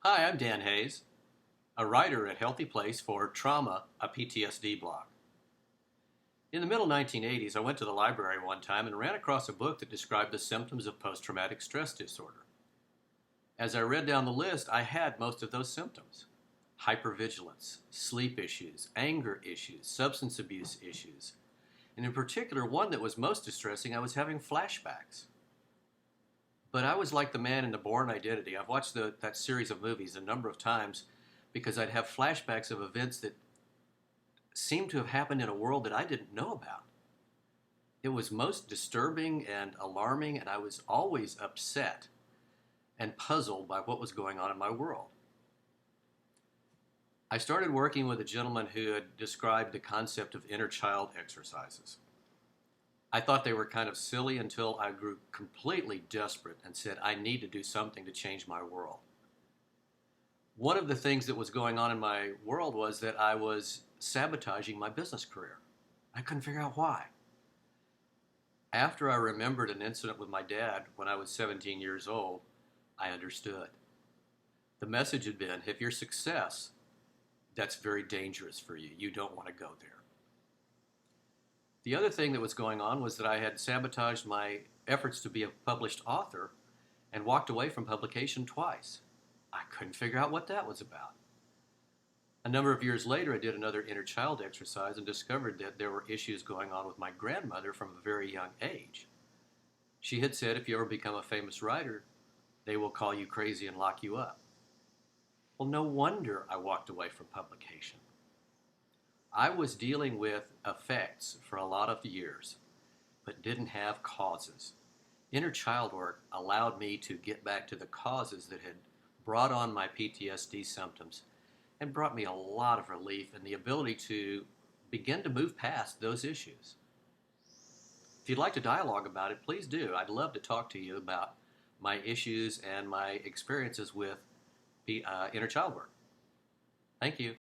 Hi, I'm Dan Hayes, a writer at HealthyPlace for Trauma, a PTSD blog. In the middle 1980s, I went to the library one time and ran across a book that described the symptoms of post-traumatic stress disorder. As I read down the list, I had most of those symptoms: hypervigilance, sleep issues, anger issues, substance abuse issues, and in particular, one that was most distressing, I was having flashbacks. But I was like the man in the Bourne Identity. I've watched that series of movies a number of times because I'd have flashbacks of events that seemed to have happened in a world that I didn't know about. It was most disturbing and alarming, and I was always upset and puzzled by what was going on in my world. I started working with a gentleman who had described the concept of inner child exercises. I thought they were kind of silly until I grew completely desperate and said, I need to do something to change my world. One of the things that was going on in my world was that I was sabotaging my business career. I couldn't figure out why. After I remembered an incident with my dad when I was 17 years old, I understood. The message had been, if you're success, that's very dangerous for you. You don't want to go there. The other thing that was going on was that I had sabotaged my efforts to be a published author and walked away from publication twice. I couldn't figure out what that was about. A number of years later, I did another inner child exercise and discovered that there were issues going on with my grandmother from a very young age. She had said, if you ever become a famous writer, they will call you crazy and lock you up. Well, no wonder I walked away from publication. I was dealing with effects for a lot of years, but didn't have causes. Inner child work allowed me to get back to the causes that had brought on my PTSD symptoms and brought me a lot of relief and the ability to begin to move past those issues. If you'd like to dialogue about it, please do. I'd love to talk to you about my issues and my experiences with inner child work. Thank you.